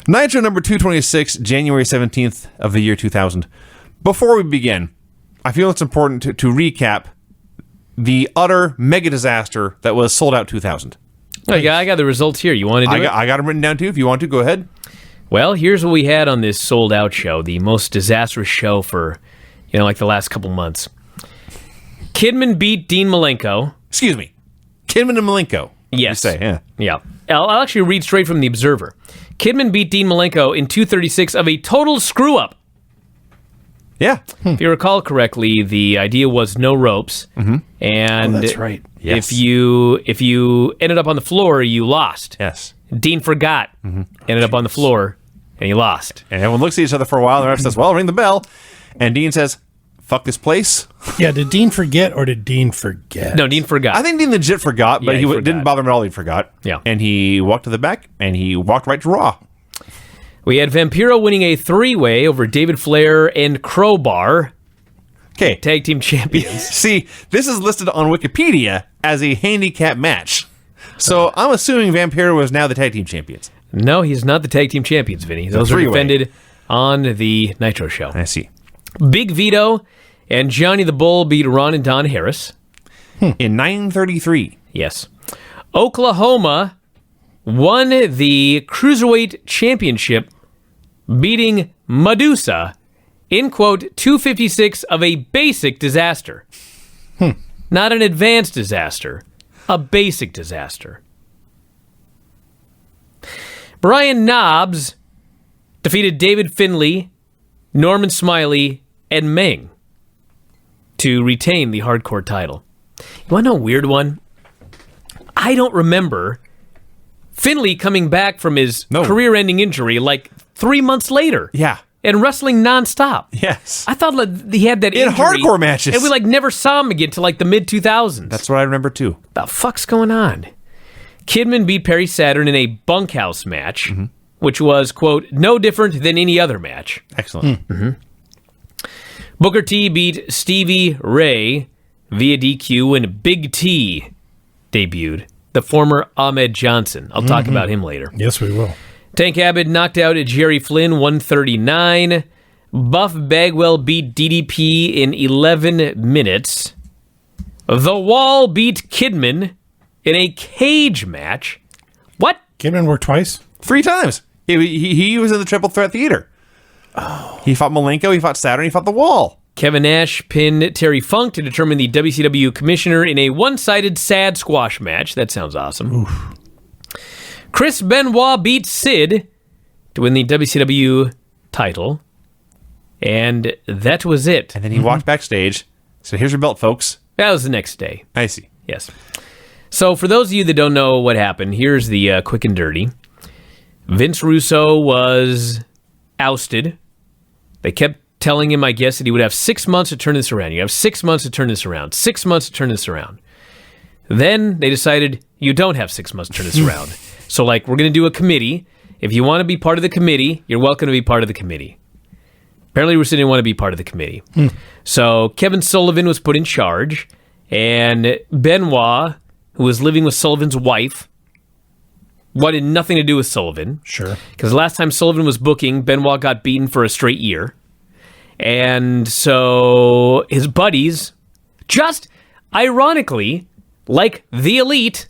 Nitro number 226, January 17th of the year 2000. Before we begin, I feel it's important to recap the utter mega disaster that was Sold Out 2000. Oh, yeah, I got the results here. You want to do it? I got them written down too. If you want to, go ahead. Well, here's what we had on this Sold Out show, the most disastrous show for, like the last couple months. Kidman beat Dean Malenko. Excuse me. Kidman and Malenko. Yes. You say, Yeah. I'll actually read straight from the Observer. Kidman beat Dean Malenko in 236 of a total screw-up. Yeah. If you recall correctly, the idea was no ropes. Mm-hmm. And that's right. Yes. if you ended up on the floor, you lost. Yes. Dean forgot, ended up on the floor, and he lost. And everyone looks at each other for a while, and the ref says, well, ring the bell. And Dean says, fuck this place. Yeah, did Dean forget or did Dean forget? No, Dean forgot. I think Dean legit forgot, but Yeah, he he forgot. didn't bother him at all. He forgot. Yeah. And he walked to the back, and he walked right to Raw. We had Vampiro winning a three-way over David Flair and Crowbar, Okay. tag team champions. See, this is listed on Wikipedia as a handicap match. So I'm assuming Vampiro is now the tag team champions. No, he's not the tag team champions, Vinny. Those are three-way. defended on the Nitro show. I see. Big Vito and Johnny the Bull beat Ron and Don Harris. In 933. Yes. Oklahoma won the Cruiserweight Championship, beating Medusa in, quote, 256 of a basic disaster. Not an advanced disaster, a basic disaster. Brian Knobbs defeated David Finlay, Norman Smiley, and Meng to retain the hardcore title. You want to know a weird one? I don't remember Finlay coming back from his career-ending injury like 3 months later. Yeah. And wrestling nonstop. Yes. I thought like, he had that In injury. hardcore matches. And we never saw him again till like the mid-2000s. That's what I remember too. The fuck's going on? Kidman beat Perry Saturn in a bunkhouse match, which was, quote, no different than any other match. Excellent. Booker T beat Stevie Ray via DQ when Big T debuted, the former Ahmed Johnson. I'll talk about him later. Yes, we will. Tank Abbott knocked out Jerry Flynn 139. Buff Bagwell beat DDP in 11 minutes. The Wall beat Kidman in a cage match. What? Kidman worked twice? 3 times. He was in the Triple Threat Theater. Oh. He fought Malenko, he fought Saturn, he fought The Wall. Kevin Nash pinned Terry Funk to determine the WCW commissioner in a one-sided sad squash match. That sounds awesome. Oof. Chris Benoit beat Sid to win the WCW title. And that was it. And then he walked backstage. So here's your belt, folks. That was the next day. I see. Yes. So for those of you that don't know what happened, here's the quick and dirty. Vince Russo was ousted. They kept telling him, I guess, that he would have 6 months to turn this around. You have 6 months to turn this around. 6 months to turn this around. Then they decided you don't have 6 months to turn this around. So, we're going to do a committee. If you want to be part of the committee, you're welcome to be part of the committee. Apparently, Russo didn't want to be part of the committee. So Kevin Sullivan was put in charge, and Benoit, who was living with Sullivan's wife, wanted nothing to do with Sullivan. Sure. Because last time Sullivan was booking, Benoit got beaten for a straight year. And so his buddies, just ironically, like the Elite,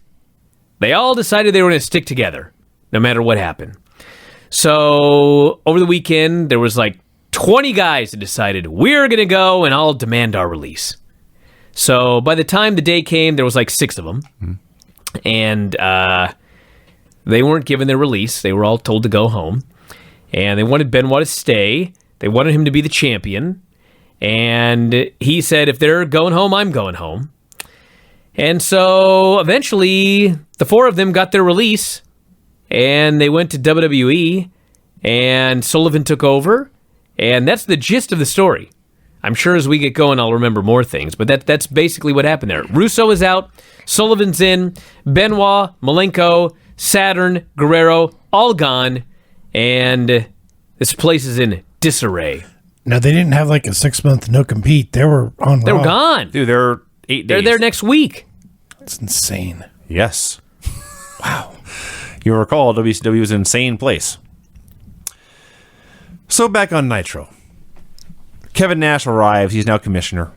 they all decided they were going to stick together, no matter what happened. So over the weekend, there was 20 guys that decided, we're going to go and I'll demand our release. So by the time the day came, there was 6 of them. And they weren't given their release. They were all told to go home. And they wanted Benoit to stay. They wanted him to be the champion. And he said, if they're going home, I'm going home. And so eventually, the 4 of them got their release. And they went to WWE. And Sullivan took over. And that's the gist of the story. I'm sure as we get going, I'll remember more things. But that's basically what happened there. Russo is out. Sullivan's in. Benoit, Malenko, Saturn, Guerrero, all gone. And this place is in disarray. Now, they didn't have a 6 month no compete. They were on They Raw. were gone. Dude, they're 8 days. They're there next week. It's insane. Yes. Wow. You recall, WCW was an insane place. So back on Nitro. Kevin Nash arrives. He's now commissioner.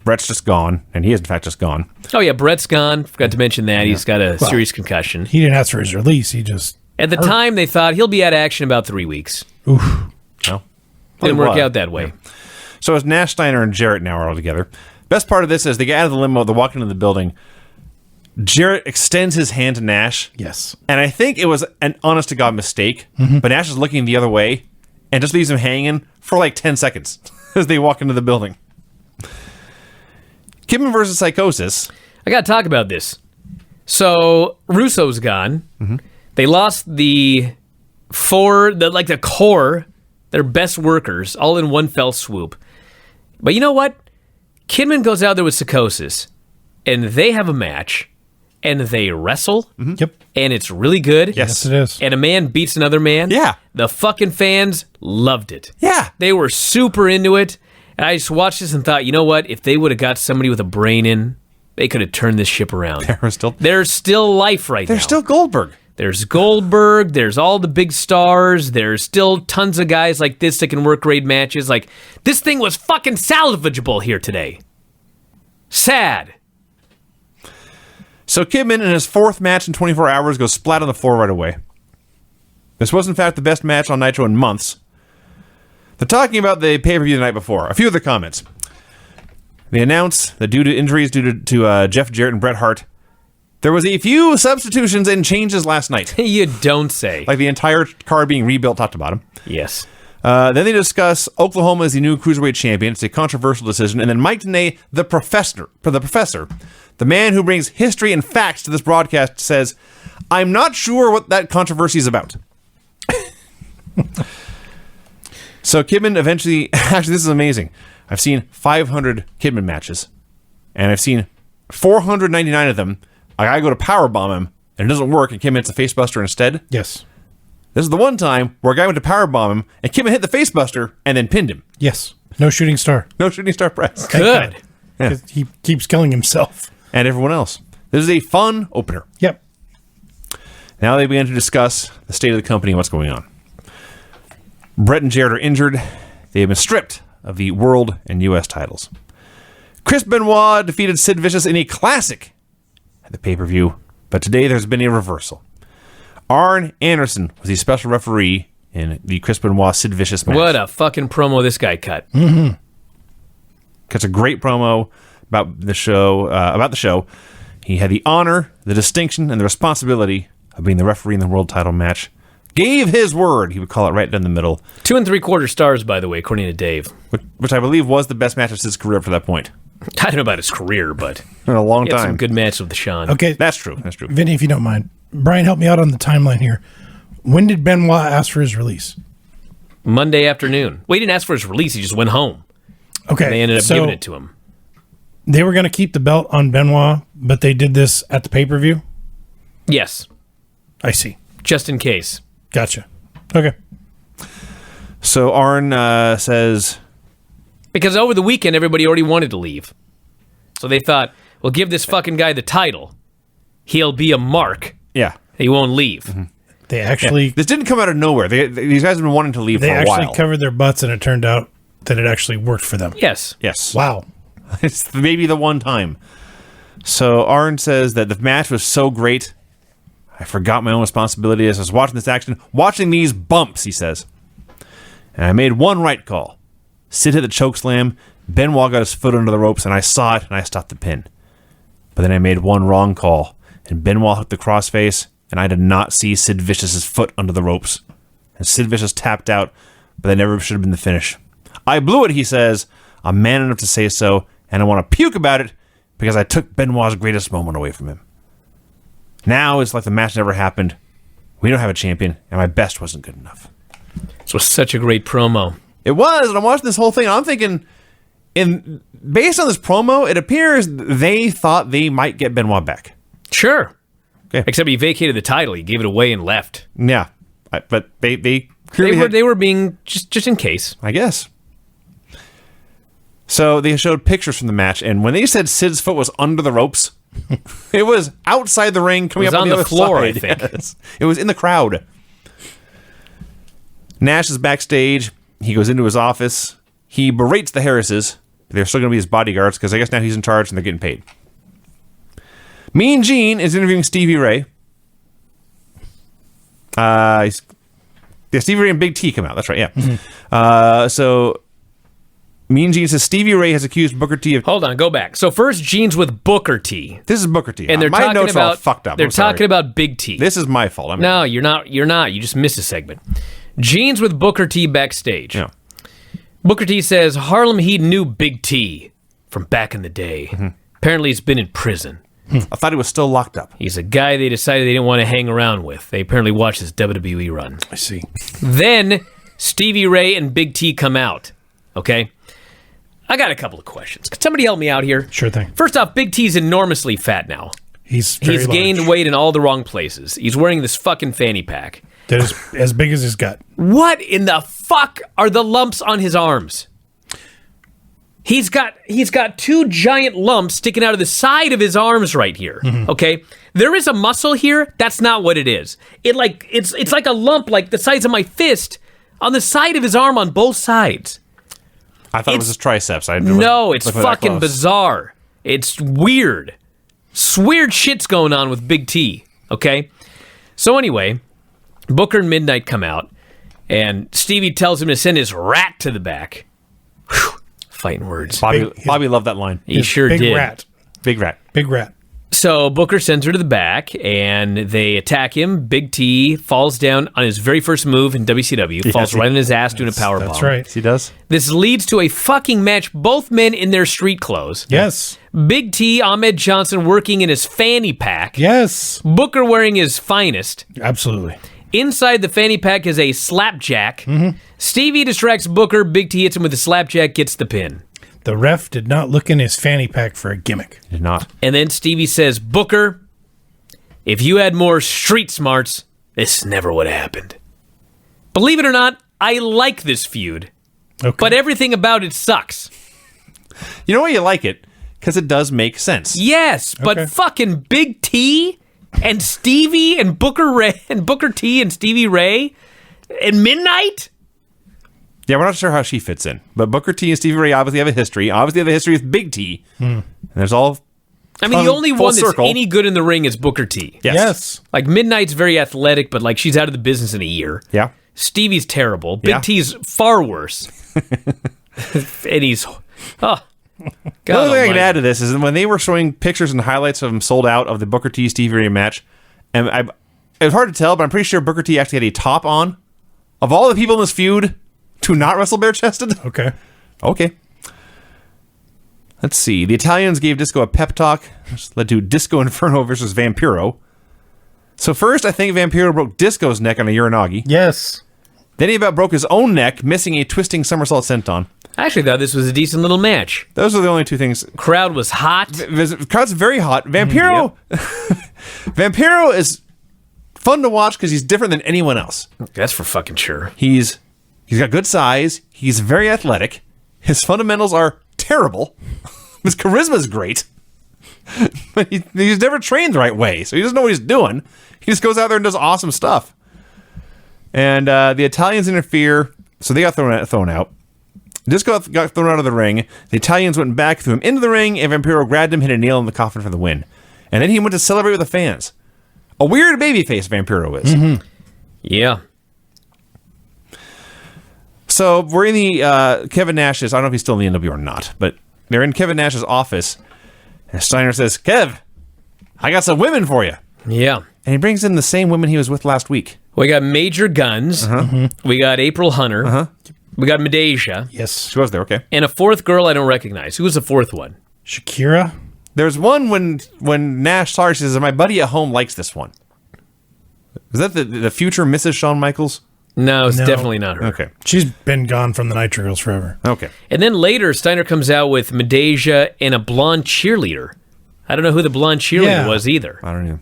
Brett's just gone, and he is in fact just gone. Oh yeah, Brett's gone. Forgot to mention that. He's got a serious concussion. He didn't ask for his release. He just At the time, they thought he'll be out of action about 3 weeks. oof. No. Didn't work out that way. So it's Nash, Steiner, and Jarrett now are all together. Best part of this is they get out of the limo, they walk into the building. Jarrett extends his hand to Nash. Yes. And I think it was an honest-to-God mistake, but Nash is looking the other way and just leaves him hanging for like 10 seconds as they walk into the building. Kidman versus Psychosis. I got to talk about this. So Russo's gone. They lost the core, their best workers, all in one fell swoop. But you know what? Kidman goes out there with Psychosis, and they have a match, and they wrestle, Yep. and it's really good. Yes, it is. And a man beats another man. Yeah. The fucking fans loved it. Yeah. They were super into it. And I just watched this and thought, you know what? If they would have got somebody with a brain in, they could have turned this ship around. There's still life right now. There's still Goldberg. There's Goldberg. There's all the big stars. There's still tons of guys like this that can work great matches. Like, this thing was fucking salvageable here today. Sad. So Kidman, in his fourth match in 24 hours, goes splat on the floor right away. This was, in fact, the best match on Nitro in months. They're talking about the pay-per-view the night before. A few of the comments. They announce that due to injuries due to Jeff Jarrett and Bret Hart, there was a few substitutions and changes last night. You don't say. Like the entire card being rebuilt top to bottom. Yes. Then they discuss Oklahoma as the new cruiserweight champion. It's a controversial decision. And then Mike Tenay, the professor, the man who brings history and facts to this broadcast, says, "I'm not sure what that controversy is about." So Kidman eventually, actually this is amazing. I've seen 500 Kidman matches, and I've seen 499 of them. I go to powerbomb him, and it doesn't work, and Kidman hits a facebuster instead. Yes. This is the one time where a guy went to powerbomb him, and Kidman hit the facebuster and then pinned him. Yes. No shooting star. No shooting star press. Good. Yeah. 'Cause he keeps killing himself. And everyone else. This is a fun opener. Yep. Now they begin to discuss the state of the company and what's going on. Brett and Jarrett are injured. They have been stripped of the world and U.S. titles. Chris Benoit defeated Sid Vicious in a classic at the pay-per-view, but today there's been a reversal. Arn Anderson was the special referee in the Chris Benoit Sid Vicious match. What a fucking promo this guy cut. Cuts a great promo about the show. He had the honor, the distinction, and the responsibility of being the referee in the world title match. Gave his word. He would call it right down the middle. 2 3/4 stars, by the way, according to Dave. Which I believe was the best match of Sid's career up to that point. I don't know about his career, but In a long he had some time. good matches with the Sean. Okay. That's true. Vinny, if you don't mind. Brian, help me out on the timeline here. When did Benoit ask for his release? Monday afternoon. Well, he didn't ask for his release. He just went home. Okay. And they ended up giving it to him. They were going to keep the belt on Benoit, but they did this at the pay-per-view? Yes. I see. Just in case. Gotcha. Okay. So Arn says... Because over the weekend, everybody already wanted to leave. So they thought, well, give this fucking guy the title. He'll be a mark. Yeah. He won't leave. They actually... This didn't come out of nowhere. These guys have been wanting to leave for They a actually while. covered their butts, and it turned out that it actually worked for them. Yes. Yes. Wow. It's maybe the one time. So Arn says that the match was so great, I forgot my own responsibility as I was watching this action, watching these bumps, he says. And I made one right call. Sid hit the chokeslam, Benoit got his foot under the ropes, and I saw it, and I stopped the pin. But then I made one wrong call, and Benoit hooked the crossface, and I did not see Sid Vicious's foot under the ropes. And Sid Vicious tapped out, but that never should have been the finish. I blew it, he says. I'm man enough to say so, and I want to puke about it because I took Benoit's greatest moment away from him. Now it's like the match never happened. We don't have a champion, and my best wasn't good enough. This was such a great promo. It was, and I'm watching this whole thing, and I'm thinking, based on this promo, it appears they thought they might get Benoit back. Sure. Okay. Except he vacated the title. He gave it away and left. Yeah, but they clearly They were being just in case. I guess. So they showed pictures from the match, and when they said Sid's foot was under the ropes, it was outside the ring, coming It was up on the the other floor, side. I think. Yes. It was in the crowd. Nash is backstage. He goes into his office. He berates the Harrises. They're still going to be his bodyguards because I guess now he's in charge and they're getting paid. Mean Gene is interviewing Stevie Ray. Stevie Ray and Big T come out. That's right, yeah. Mm-hmm. So Mean Gene says Stevie Ray has accused Booker T of... Hold on, go back. So first, Gene's with Booker T. This is Booker T. And they're My talking notes are all about fucked up. They're I'm sorry. talking about Big T. This is my fault. No, you're not. You're not. You just missed a segment. Gene's with Booker T backstage. Yeah. Booker T says Harlem Heat knew Big T from back in the day. Mm-hmm. Apparently, he's been in prison. I thought he was still locked up. He's a guy they decided they didn't want to hang around with. They apparently watched his WWE run. I see. Then Stevie Ray and Big T come out. Okay? I got a couple of questions. Could somebody help me out here? Sure thing. First off, Big T's enormously fat now. He's gained large. weight in all the wrong places. He's wearing this fucking fanny pack. That is as big as his gut. What in the fuck are the lumps on his arms? He's got two giant lumps sticking out of the side of his arms right here. Okay? There is a muscle here. That's not what it is. It's like a lump like the size of my fist on the side of his arm on both sides. I thought it was his triceps. No, it's fucking bizarre. It's weird. Weird shit's going on with Big T, okay? So anyway, Booker and Midnight come out, and Stevie tells him to send his rat to the back. Whew, fighting words. Bobby loved that line. He sure big did. Rat. Big rat. Big rat. So Booker sends her to the back, and they attack him. Big T falls down on his very first move in WCW, falls right on his ass doing a powerbomb. That's right. He does. This leads to a fucking match, both men in their street clothes. Yes. Big T, Ahmed Johnson, working in his fanny pack. Yes. Booker wearing his finest. Absolutely. Inside the fanny pack is a slapjack. Stevie distracts Booker. Big T hits him with a slapjack, gets the pin. The ref did not look in his fanny pack for a gimmick. Did not. And then Stevie says, Booker, if you had more street smarts, this never would have happened. Believe it or not, I like this feud. Okay. But everything about it sucks. You know why you like it? Because it does make sense. Yes, but Okay. fucking Big T and Stevie and Booker Ray and Booker T and Stevie Ray and Midnight? Yeah, we're not sure how she fits in. But Booker T and Stevie Ray obviously have a history. Obviously have a history with Big T. And there's all... I mean, the Come only full one that's circle. any good in the ring is Booker T. Yes. Like, Midnight's very athletic, but, like, she's out of the business in a year. Yeah. Stevie's terrible. Big Yeah. T's far worse. And he's... Oh, God The only thing I can almighty. add to this is that when they were showing pictures and highlights of them sold out of the Booker T Stevie Ray match, and it was hard to tell, but I'm pretty sure Booker T actually had a top on. Of all the people in this feud to not wrestle bare chested. Okay. Okay. Let's see. The Italians gave Disco a pep talk, which led to Disco Inferno versus Vampiro. So first, I think Vampiro broke Disco's neck on a Uranagi. Yes. Then he about broke his own neck, missing a twisting somersault senton. I actually thought this was a decent little match. Those are the only two things. Crowd was hot. The crowd's very hot. Vampiro, Vampiro is fun to watch because he's different than anyone else. That's for fucking sure. He's got good size. He's very athletic. His fundamentals are terrible. His charisma is great. But he's never trained the right way, so he doesn't know what he's doing. He just goes out there and does awesome stuff. And the Italians interfere, so they got thrown out. Disco got thrown out of the ring. The Italians went back, threw him into the ring, and Vampiro grabbed him, hit a nail in the coffin for the win. And then he went to celebrate with the fans. A weird babyface Vampiro is. Yeah. So we're in the Kevin Nash's, I don't know if he's still in the NW or not, but they're in Kevin Nash's office. And Steiner says, Kev, I got some women for you. Yeah. And he brings in the same women he was with last week. We got Major Guns. We got April Hunter. We got Medeja. Yes. She was there, okay. And a fourth girl I don't recognize. Who was the fourth one? Shakira. There's one when Nash saw her, she says, my buddy at home likes this one. Is that the future Mrs. Shawn Michaels? No, it's No. definitely not her. Okay. She's been gone from the Nitro Girls forever. Okay. And then later, Steiner comes out with Medeja and a blonde cheerleader. I don't know who the blonde cheerleader Yeah. was either. I don't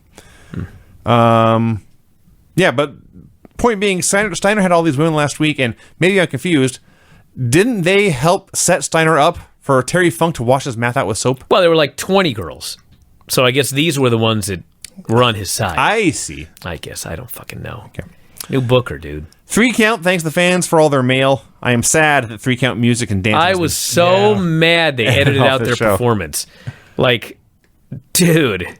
know. Yeah, but point being, Steiner had all these women last week, and maybe I'm confused. Didn't they help set Steiner up for Terry Funk to wash his mouth out with soap? Well, there were like 20 girls. So I guess these were the ones that were on his side. I see. I guess. I don't fucking know. Okay. New booker, dude. 3 Count thanks the fans for all their mail. I am sad that 3 Count music and dance. I was so mad they edited out their performance. Like, dude,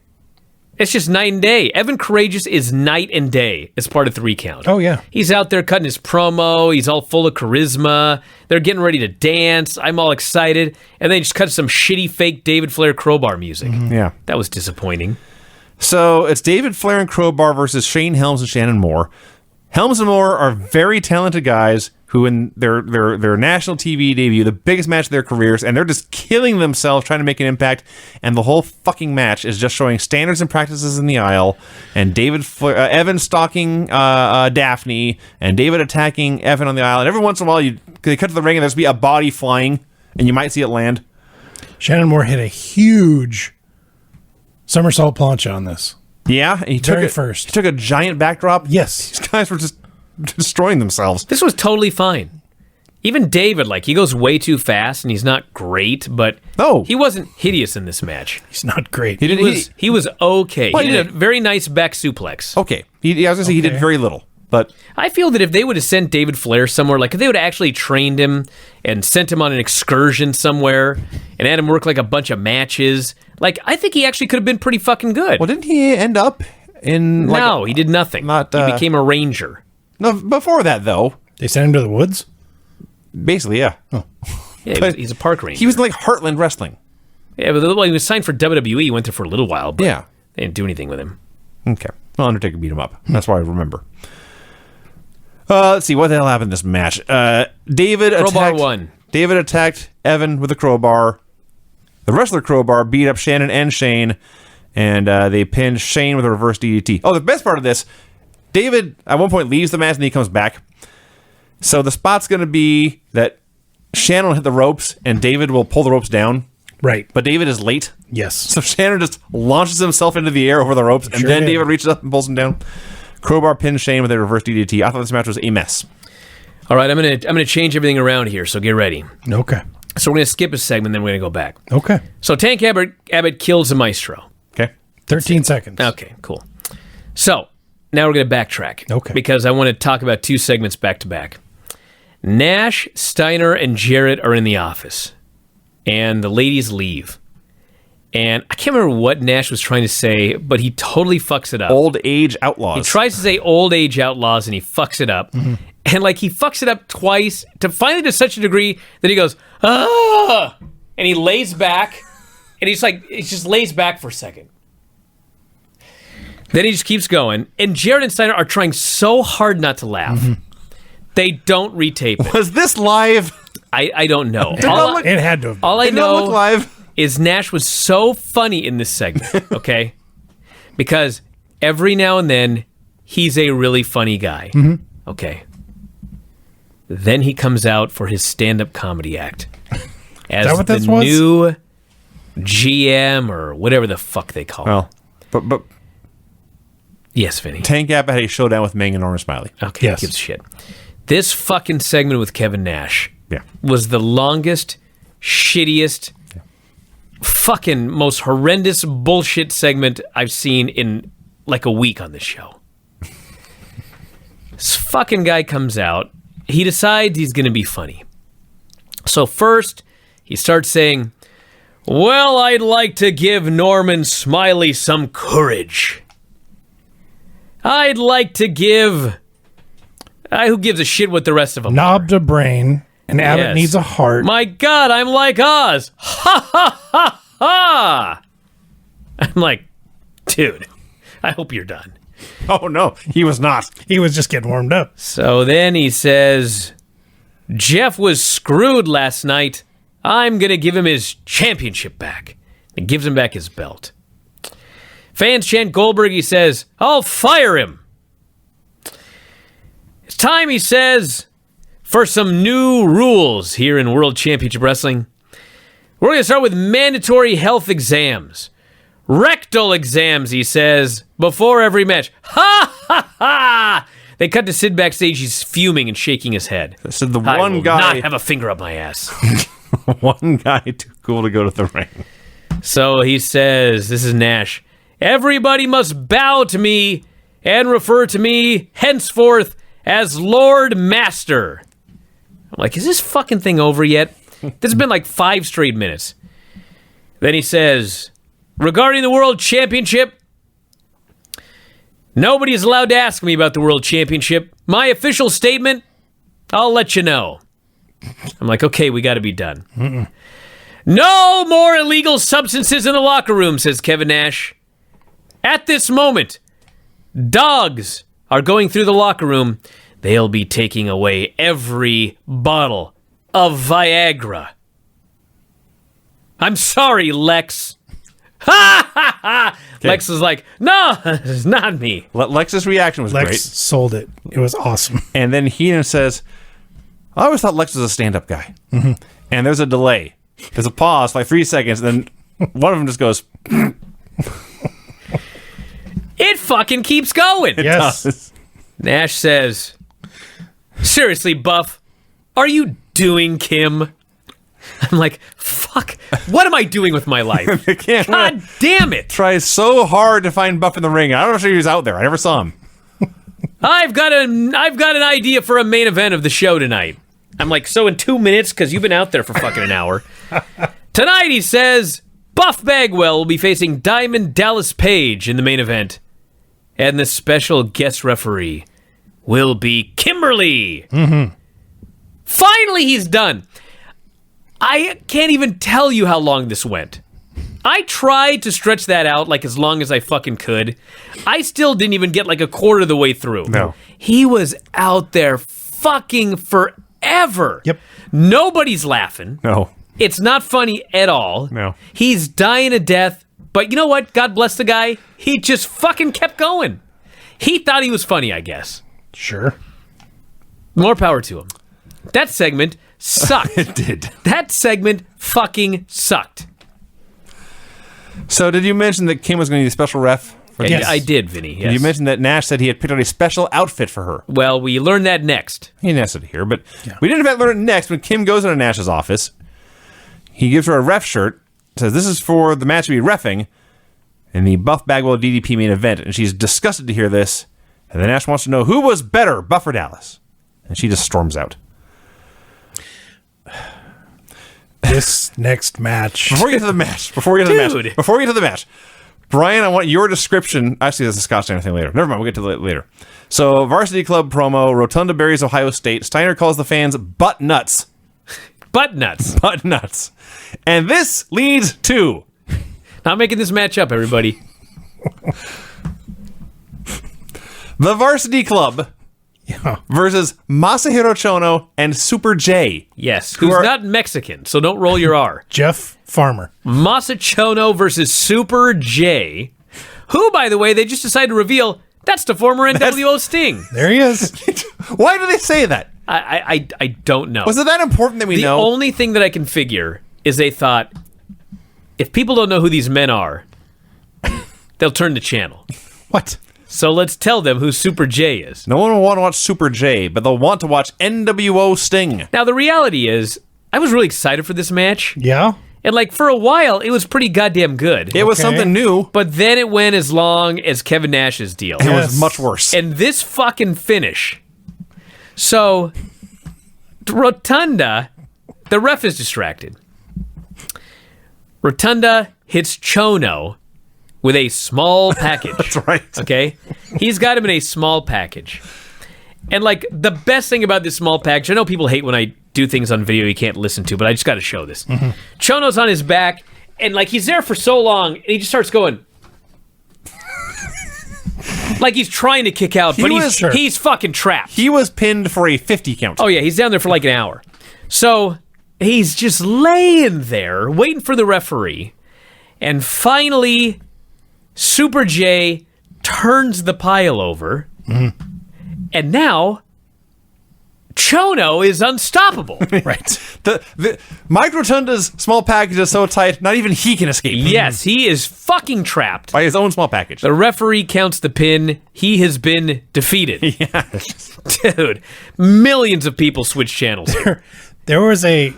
it's just night and day. Evan Courageous is night and day as part of 3 Count. Oh, yeah. He's out there cutting his promo. He's all full of charisma. They're getting ready to dance. I'm all excited. And they just cut some shitty fake David Flair crowbar music. Yeah. That was disappointing. So it's David Flair and Crowbar versus Shane Helms and Shannon Moore. Helms and Moore are very talented guys who, in their national TV debut, the biggest match of their careers, and they're just killing themselves trying to make an impact. And the whole fucking match is just showing standards and practices in the aisle, and Evan stalking Daphne, and David attacking Evan on the aisle. And every once in a while, they cut to the ring, and there's be a body flying, and you might see it land. Shannon Moore hit a huge somersault plancha on this. Yeah, and he took a giant backdrop. Yes. These guys were just destroying themselves. This was totally fine. Even David, he goes way too fast, and he's not great, but he wasn't hideous in this match. He's not great. He was okay. Well, he did a very nice back suplex. Okay. I was going to say he did very little, but... I feel that if they would have sent David Flair somewhere, if they would have actually trained him and sent him on an excursion somewhere and had him work a bunch of matches, I think he actually could have been pretty fucking good. Well, didn't he end up in... No, he did nothing. He became a ranger. No, before that, though. They sent him to the woods? Basically, yeah. Oh. Yeah, he's a park ranger. He was in Heartland Wrestling. Yeah, but he was signed for WWE. He went there for a little while, but they didn't do anything with him. Okay. Well, Undertaker beat him up. That's why I remember. Let's see. What the hell happened in this match? Crowbar won. David attacked Evan with a crowbar. The wrestler crowbar beat up Shannon and Shane, and they pinned Shane with a reverse DDT. Oh, the best part of this, David at one point leaves the match and he comes back. So the spot's going to be that Shannon will hit the ropes and David will pull the ropes down. Right. But David is late. Yes. So Shannon just launches himself into the air over the ropes, and then David reaches up and pulls him down. Crowbar pins Shane with a reverse DDT. I thought this match was a mess. All right, I'm gonna change everything around here, so get ready. Okay. So we're gonna skip a segment, then we're gonna go back. Okay. So Tank Abbott kills the Maestro. Okay. 13 seconds. Okay, cool. So now we're gonna backtrack. Okay. Because I want to talk about 2 segments back to back. Nash, Steiner, and Jarrett are in the office, and the ladies leave. And I can't remember what Nash was trying to say, but he totally fucks it up. Old age outlaws. He tries to say old age outlaws, and he fucks it up. Mm-hmm. And he fucks it up twice to finally to such a degree that he goes, ah! And he lays back, and he just lays back for a second. Then he just keeps going. And Jarrett and Steiner are trying so hard not to laugh. Mm-hmm. They don't retape it. Was this live? I don't know. It had to have been. All I know look live. Is Nash was so funny in this segment, okay? Because every now and then, he's a really funny guy, okay? Then he comes out for his stand-up comedy act as the new GM or whatever the fuck they call it. But yes, Vinny. Tank Abbott had a showdown with Meng and Norman Smiley. Okay, yes. Gives a shit. This fucking segment with Kevin Nash was the longest, shittiest, fucking most horrendous bullshit segment I've seen in a week on this show. This fucking guy comes out. He decides he's going to be funny. So first, he starts saying, well, I'd like to give Norman Smiley some courage. I'd like to give... who gives a shit what the rest of them Knob are? to brain, and Abbott needs a heart. My God, I'm like Oz. Ha, ha, ha, ha. I'm like, dude, I hope you're done. Oh, no, he was not. He was just getting warmed up. So then he says, Jeff was screwed last night. I'm going to give him his championship back. And gives him back his belt. Fans chant Goldberg. He says, I'll fire him. It's time, he says, for some new rules here in World Championship Wrestling. We're going to start with mandatory health exams. Rectal exams, he says, before every match. Ha, ha, ha! They cut to Sid backstage. He's fuming and shaking his head. So the I one will guy... not have a finger up my ass. One guy too cool to go to the ring. So he says, this is Nash, everybody must bow to me and refer to me henceforth as Lord Master. I'm like, is this fucking thing over yet? This has been like 5 straight minutes. Then he says, regarding the World Championship, nobody is allowed to ask me about the World Championship. My official statement, I'll let you know. I'm like, okay, we got to be done. No more illegal substances in the locker room, says Kevin Nash. At this moment, dogs are going through the locker room. They'll be taking away every bottle of Viagra. I'm sorry, Lex. Ha ha ha! Lex is like, no, it's not me. Lex's reaction was Lex great. sold it. It was awesome. And then Heenan says, I always thought Lex was a stand-up guy. And there's a delay. There's a pause for like 3 seconds, and then one of them just goes, It fucking keeps going. Yes. does. Nash says, seriously, Buff, are you doing Kim? I'm like, fuck, what am I doing with my life? I can't God damn it. try so hard to find Buff in the ring. I don't know if he was out there. I never saw him. I've got an idea for a main event of the show tonight. I'm like, so in 2 minutes, because you've been out there for fucking an hour. Tonight, he says, Buff Bagwell will be facing Diamond Dallas Page in the main event. And the special guest referee will be Kimberly. Finally, he's done. I can't even tell you how long this went. I tried to stretch that out like as long as I fucking could. I still didn't even get like a quarter of the way through. No. He was out there fucking forever. Yep. Nobody's laughing. No. It's not funny at all. No. He's dying to death. But you know what? God bless the guy. He just fucking kept going. He thought he was funny, I guess. Sure. More power to him. That segment sucked. It did. That segment fucking sucked. So did you mention that Kim was going to be a special ref? Yes. I did, Vinny. Yes. You mentioned that Nash said he had picked out a special outfit for her. Well, we learned that next. He didn't have to here, but we didn't have to learn it next. When Kim goes into Nash's office, he gives her a ref shirt, says this is for the match to be reffing in the Buff Bagwell DDP main event, and she's disgusted to hear this, and then Nash wants to know who was better, Buff or Dallas, and she just storms out. This next match. Before we get to the match, Brian, I want your description. Actually, that's a Scott Steiner thing later. Never mind, we'll get to that later. So, Varsity Club promo, Rotunda buries Ohio State. Steiner calls the fans butt nuts. Butt nuts. Butt nuts. And this leads to... Not making this match up, everybody. the Varsity Club Yeah. versus Masahiro Chono and Super J. Yes, who's are- not Mexican, so don't roll your R. Jeff Farmer. Masachono versus Super J, who, by the way, they just decided to reveal that's the former NWO Sting. There he is. Why do they say that? I don't know. Was it that important that we The know? only thing that I can figure is they thought, if people don't know who these men are, they'll turn the channel. What? So let's tell them who Super J is. No one will want to watch Super J, but they'll want to watch NWO Sting. Now, the reality is, I was really excited for this match. Yeah. And, like, for a while, it was pretty goddamn good. It was Okay. something new. But then it went as long as Kevin Nash's deal. It Yes. was much worse. And this fucking finish. So, Rotunda, the ref is distracted. Rotunda hits Chono with a small package. That's right. Okay? He's got him in a small package. And, like, the best thing about this small package, I know people hate when I do things on video you can't listen to, but I just got to show this. Chono's on his back, and, like, he's there for so long, and he just starts going... like he's trying to kick out, but he's fucking trapped. He was pinned for a 50 count. Oh, yeah, he's down there for like an hour. So he's just laying there, waiting for the referee. And finally, Super J turns the pile over. And now, Chono is unstoppable. Right. The Mike Rotunda's small package is so tight, not even he can escape. Yes, he is fucking trapped. By his own small package. The referee counts the pin. He has been defeated. Yes. Dude, millions of people switch channels here. There was a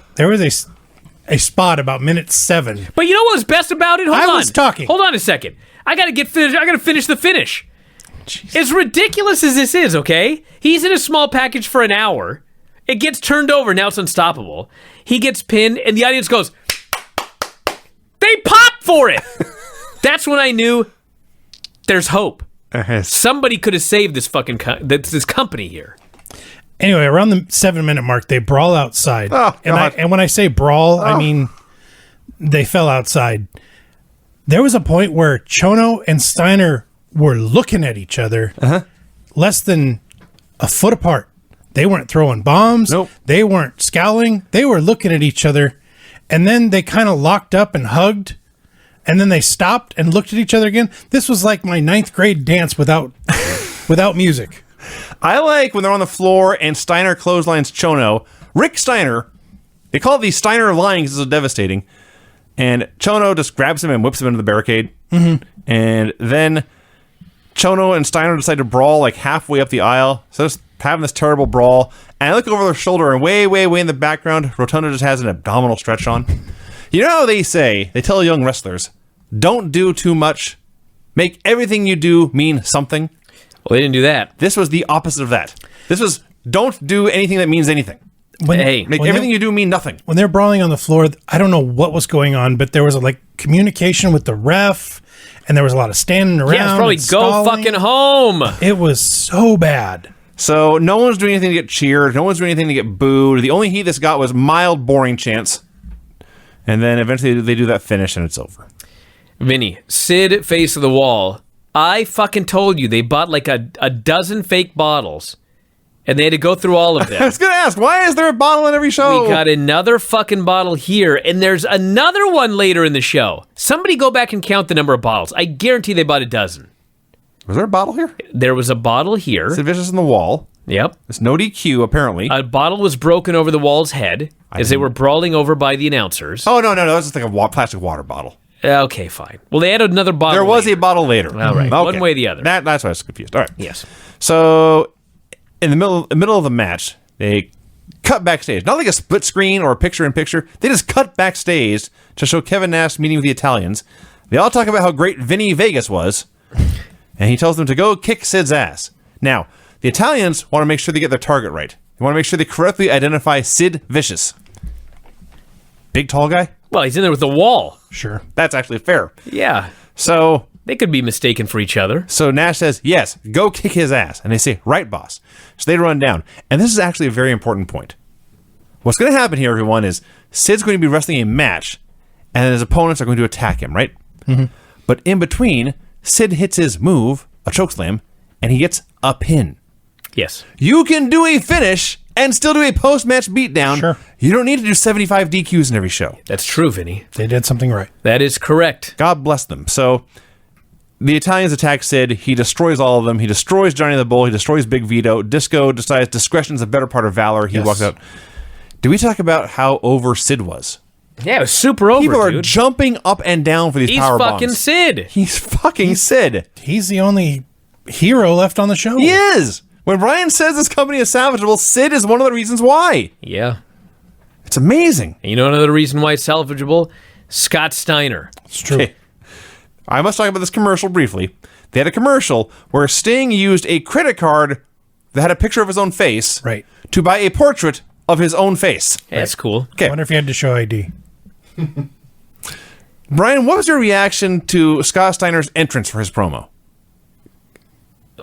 spot about minute 7. But you know what was best about it? Hold on. I was talking. Hold on a second. I gotta finish the finish. As ridiculous as this is, okay? He's in a small package for an hour. It gets turned over. Now it's unstoppable. He gets pinned, and the audience goes, they pop for it. That's when I knew there's hope. Somebody could have saved this fucking this company here. Anyway, around the 7-minute mark, they brawl outside. Oh, and when I say brawl, I mean they fell outside. There was a point where Chono and Steiner were looking at each other less than a foot apart. They weren't throwing bombs. Nope. They weren't scowling. They were looking at each other. And then they kind of locked up and hugged. And then they stopped and looked at each other again. This was like my 9th grade dance without music. I like when they're on the floor and Steiner clotheslines Chono. Rick Steiner, they call it the Steiner line because it's so devastating. And Chono just grabs him and whips him into the barricade. Mm-hmm. And then Chono and Steiner decide to brawl like halfway up the aisle. So just having this terrible brawl. And I look over their shoulder and way, way, way in the background, Rotunda just has an abdominal stretch on. You know how they tell young wrestlers, don't do too much. Make everything you do mean something. Well, they didn't do that. This was the opposite of that. This was, don't do anything that means anything. Make everything you do mean nothing. When they're brawling on the floor, I don't know what was going on, but there was communication with the ref, and there was a lot of standing around. Yeah, it's probably go fucking home. It was so bad. So no one's doing anything to get cheered. No one's doing anything to get booed. The only heat this got was mild, boring chants. And then eventually they do that finish, and it's over. Vinny, Sid face of the wall. I fucking told you they bought like a dozen fake bottles, and they had to go through all of them. I was going to ask, why is there a bottle in every show? We got another fucking bottle here, and there's another one later in the show. Somebody go back and count the number of bottles. I guarantee they bought a dozen. Was there a bottle here? There was a bottle here. Sid Vicious in the wall. Yep. There's no DQ, apparently. A bottle was broken over the wall's head as they were brawling over by the announcers. Oh, no. That was just like a plastic water bottle. Okay, fine. Well, they added another bottle. There was a bottle later. All right. Okay. One way or the other. That's why I was confused. All right. Yes. So, in the middle of the match, they cut backstage. Not like a split screen or a picture-in-picture. They just cut backstage to show Kevin Nash meeting with the Italians. They all talk about how great Vinny Vegas was. And he tells them to go kick Sid's ass. Now, the Italians want to make sure they get their target right. They want to make sure they correctly identify Sid Vicious. Big, tall guy? Well, he's in there with the wall. Sure. That's actually fair. Yeah. So They could be mistaken for each other. So Nash says, yes, go kick his ass. And they say, right, boss. So they run down. And this is actually a very important point. What's going to happen here, everyone, is Sid's going to be wrestling a match, and his opponents are going to attack him, right? Mm-hmm. But in between, Sid hits his move, a chokeslam, and he gets a pin. Yes. You can do a finish and still do a post-match beatdown. Sure. You don't need to do 75 DQs in every show. That's true, Vinny. They did something right. That is correct. God bless them. So the Italians attack Sid. He destroys all of them. He destroys Johnny the Bull. He destroys Big Vito. Disco decides discretion's the better part of valor. He walks out. Did we talk about how over Sid was? Yeah, it was super over, People are dude. jumping up and down for these power bombs. He's fucking Sid. He's fucking Sid. He's the only hero left on the show. He is. When Brian says this company is salvageable, Sid is one of the reasons why. Yeah. It's amazing. And you know another reason why it's salvageable? Scott Steiner. It's true. Okay. I must talk about this commercial briefly. They had a commercial where Sting used a credit card that had a picture of his own face Right. to buy a portrait of his own face. Yeah, that's cool. Okay. I wonder if he had to show ID. Brian, what was your reaction to Scott Steiner's entrance for his promo?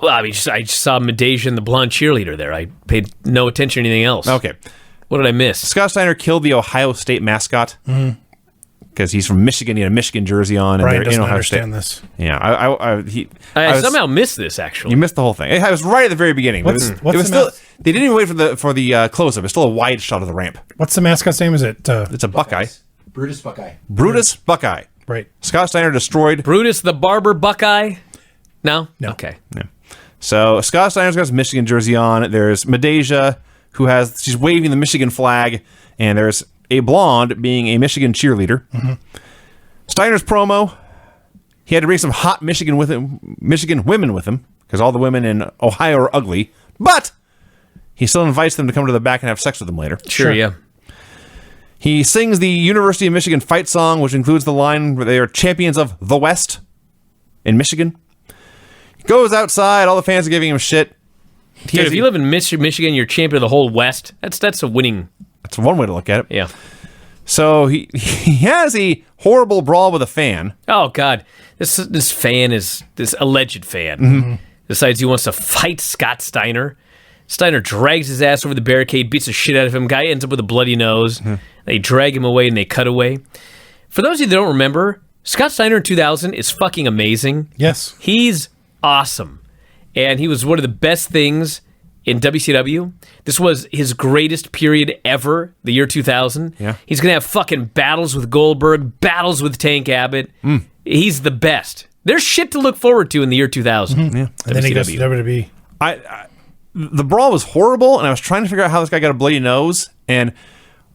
Well, I mean, I just saw Medeja and the blonde cheerleader there. I paid no attention to anything else. Okay. What did I miss? Scott Steiner killed the Ohio State mascot because he's from Michigan. He had a Michigan jersey on. And Brian they're doesn't in Ohio understand State. this. Yeah, I somehow missed this, actually. You missed the whole thing. It was right at the very beginning. What's it was the still. They didn't even wait for the close-up. It's still a wide shot of the ramp. What's the mascot's name? Is it It's a Buckeye. Brutus Buckeye. Brutus Buckeye. right? Scott Steiner destroyed. Brutus the Barber Buckeye? No? No. Okay. Yeah. So Scott Steiner's got his Michigan jersey on. There's Medeja, she's waving the Michigan flag, and there's a blonde being a Michigan cheerleader. Mm-hmm. Steiner's promo, he had to bring some hot Michigan women with him, because all the women in Ohio are ugly, but he still invites them to come to the back and have sex with him later. Sure, yeah. He sings the University of Michigan fight song, which includes the line where they are champions of the West in Michigan. He Goes outside. All the fans are giving him shit. Dude, if you live in Michigan, you're champion of the whole West. That's a winning. That's one way to look at it. Yeah. So he has a horrible brawl with a fan. Oh God, this fan is this alleged fan. Decides he wants to fight Scott Steiner. Steiner drags his ass over the barricade, beats the shit out of him. Guy ends up with a bloody nose. They drag him away and they cut away. For those of you that don't remember, Scott Steiner in 2000 is fucking amazing. Yes. He's awesome. And he was one of the best things in WCW. This was his greatest period ever, the year 2000. Yeah. He's going to have fucking battles with Goldberg, battles with Tank Abbott. He's the best. There's shit to look forward to in the year 2000. Yeah. And then he goes to WWE. The brawl was horrible, and I was trying to figure out how this guy got a bloody nose. And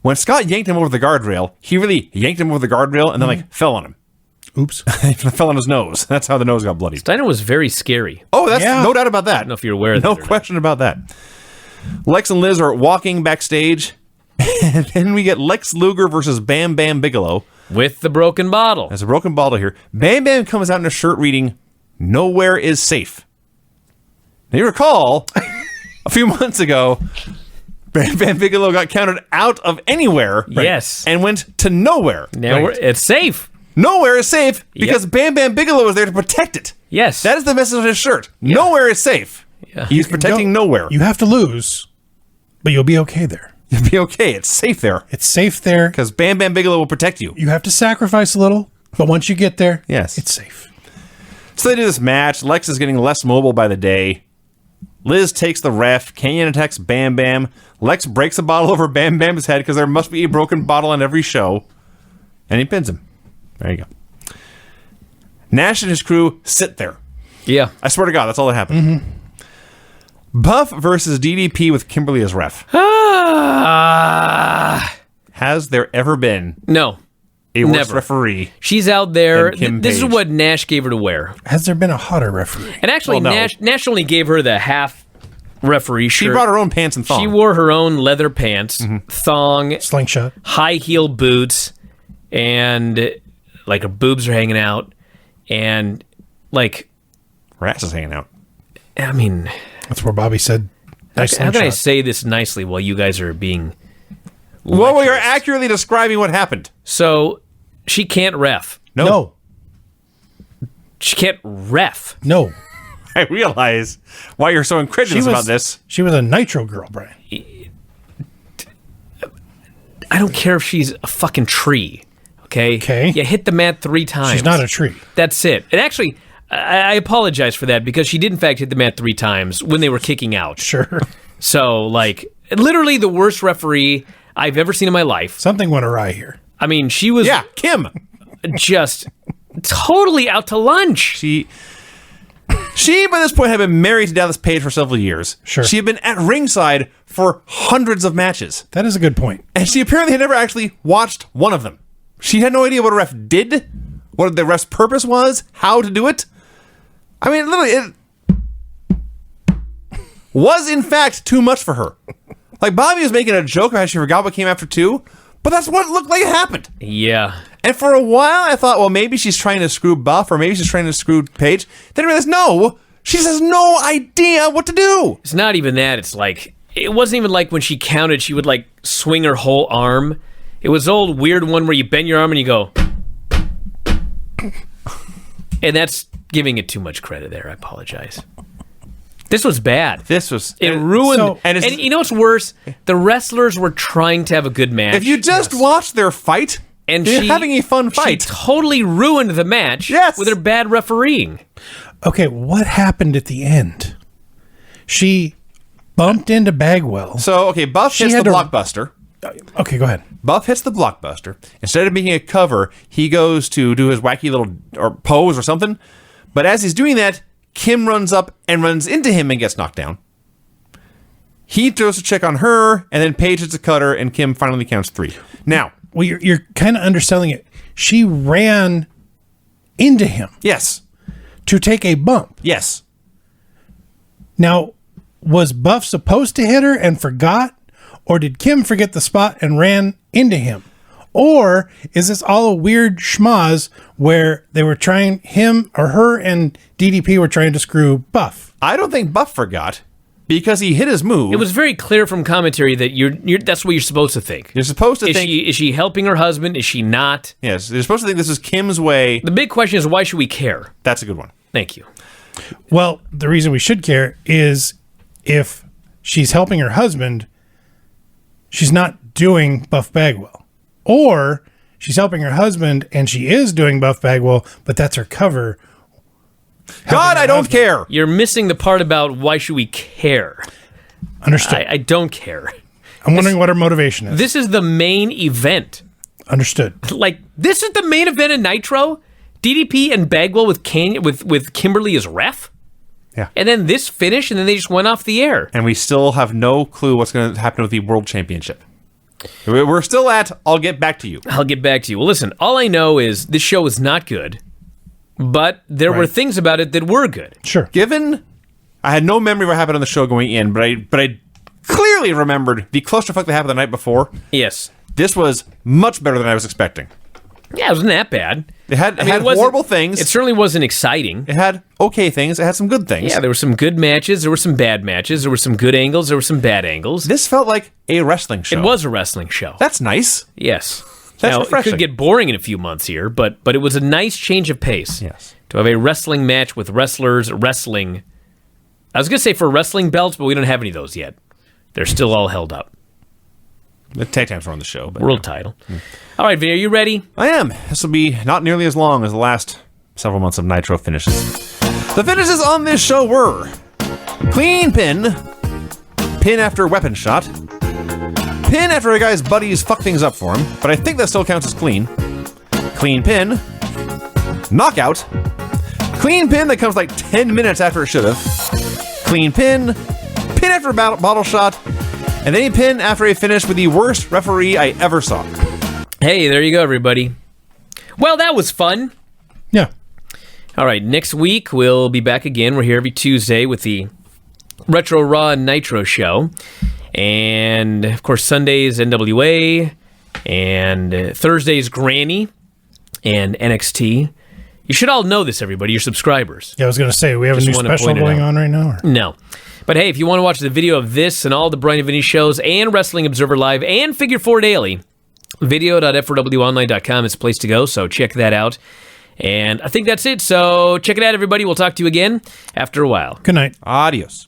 when Scott yanked him over the guardrail, he really yanked him over the guardrail and then fell on him. Oops. He fell on his nose. That's how the nose got bloody. Steiner was very scary. Oh, that's no doubt about that. I don't know if you're aware of that. No question about that. Lex and Liz are walking backstage, and then we get Lex Luger versus Bam Bam Bigelow. With the broken bottle. There's a broken bottle here. Bam Bam comes out in a shirt reading, "Nowhere is safe." Now you recall, a few months ago, Bam Bam Bigelow got counted out of anywhere. Yes. And went to nowhere. Now it's safe. Nowhere is safe because Bam Bam Bigelow is there to protect it. Yes. That is the message of his shirt. Nowhere is safe. Yeah. He's protecting nowhere. You have to lose, but you'll be okay there. You'll be okay. It's safe there. It's safe there. Because Bam Bam Bigelow will protect you. You have to sacrifice a little, but once you get there, Yes. it's safe. So they do this match. Lex is getting less mobile by the day. Liz takes the ref. Kenyon attacks Bam Bam. Lex breaks a bottle over Bam Bam's head because there must be a broken bottle on every show. And he pins him. There you go. Nash and his crew sit there. Yeah. I swear to God, that's all that happened. Buff versus DDP with Kimberly as ref. Has there ever been No. a worse Never. referee? She's out there. And Kim This is Page. what Nash gave her to wear. Has there been a hotter referee? And actually, Well, no. Nash only gave her the half referee shirt. She brought her own pants and thong. She wore her own leather pants, thong, Slingshot. high heel boots, and like her boobs are hanging out. And like, Her ass is hanging out. I mean, That's where Bobby said, nice how can I slingshot. say this nicely while you guys are being Well, we are lecherous? accurately describing what happened. So she can't ref. No. She can't ref. No. I realize why you're so incredulous about this. She was a Nitro girl, Brian. I don't care if she's a fucking tree. Okay? Okay. You hit the mat 3 times. She's not a tree. That's it. And actually, I apologize for that because she did in fact hit the mat 3 times when they were kicking out. Sure. So, like, literally the worst referee I've ever seen in my life. Something went awry here. I mean, she was Yeah, Kim. just totally out to lunch. She by this point had been married to Dallas Page for several years. Sure. She had been at ringside for hundreds of matches. That is a good point. And she apparently had never actually watched one of them. She had no idea what a ref did, what the ref's purpose was, how to do it. I mean, literally, it was in fact too much for her. Like, Bobby was making a joke about how she forgot what came after 2, but that's what it looked like it happened. Yeah. And for a while, I thought, well, maybe she's trying to screw Buff, or maybe she's trying to screw Paige. Then I realized, no, she just has no idea what to do. It's not even that. It's like, it wasn't even like when she counted, she would like swing her whole arm. It was the old weird one where you bend your arm and you go. And that's giving it too much credit there. I apologize. This was bad. This was... It ruined. So- and you know what's worse? The wrestlers were trying to have a good match. If you just watch their fight, and you're she, having a fun fight. She totally ruined the match Yes. with her bad refereeing. Okay, what happened at the end? She bumped into Bagwell. So, okay, Buff hits the had to- blockbuster. Okay, go ahead. Buff hits the blockbuster. Instead of making a cover, he goes to do his wacky little or pose or something. But as he's doing that, Kim runs up and runs into him and gets knocked down. He throws a check on her, and then Paige hits a cutter, and Kim finally counts 3. Now, Well, you're kind of underselling it. She ran into him yes, to take a bump. yes. Now, was Buff supposed to hit her and forgot? Or did Kim forget the spot and ran into him? Or is this all a weird schmoz where they were trying, him or her and DDP were trying to screw Buff? I don't think Buff forgot because he hit his move. It was very clear from commentary that that's what you're supposed to think. You're supposed to think. Is she helping her husband? Is she not? Yes, you're supposed to think this is Kim's way. The big question is, why should we care? That's a good one. Thank you. Well, the reason we should care is if she's helping her husband, she's not doing Buff Bagwell. Or she's helping her husband and she is doing Buff Bagwell, but that's her cover. God, I don't care. You're missing the part about why should we care. Understood. I don't care. I'm wondering what her motivation is. This is the main event. Understood. Like, this is the main event in Nitro? DDP and Bagwell with Kimberly as ref? Yeah. And then this finish, and then they just went off the air. And we still have no clue what's going to happen with the World Championship. We're still at, I'll get back to you. I'll get back to you. Well, listen, all I know is this show is not good, but there were things about it that were good. Sure. Given I had no memory of what happened on the show going in, but I clearly remembered the clusterfuck that happened the night before. Yes. This was much better than I was expecting. Yeah, it wasn't that bad. It had horrible things. It certainly wasn't exciting. It had okay things. It had some good things. Yeah, there were some good matches. There were some bad matches. There were some good angles. There were some bad angles. This felt like a wrestling show. It was a wrestling show. That's nice. Yes. That's now, refreshing. It could get boring in a few months here, but it was a nice change of pace. Yes. To have a wrestling match with wrestlers wrestling. I was going to say for wrestling belts, but we don't have any of those yet. They're still all held up. The tag times were on the show. But World title. All right, Vinny, are you ready? I am. This will be not nearly as long as the last several months of Nitro finishes. The finishes on this show were clean pin, pin after weapon shot, pin after a guy's buddies fuck things up for him, but I think that still counts as clean. Clean pin, knockout, clean pin that comes like 10 minutes after it should have, clean pin, pin after a bottle shot, and then a pin after a finish with the worst referee I ever saw. Hey, there you go, everybody. Well, that was fun. Yeah. All right, next week we'll be back again. We're here every Tuesday with the Retro Raw and Nitro show. And, of course, Sundays, NWA, and Thursdays, Granny, and NXT. You should all know this, everybody, your subscribers. Yeah, I was going to say, we have Just a new wanna special point it going out. on right now? Or? No. But hey, if you want to watch the video of this and all the Brian and Vinny shows and Wrestling Observer Live and Figure 4 Daily, video.f4wonline.com is the place to go, so check that out. And I think that's it, so check it out, everybody. We'll talk to you again after a while. Good night. Adios.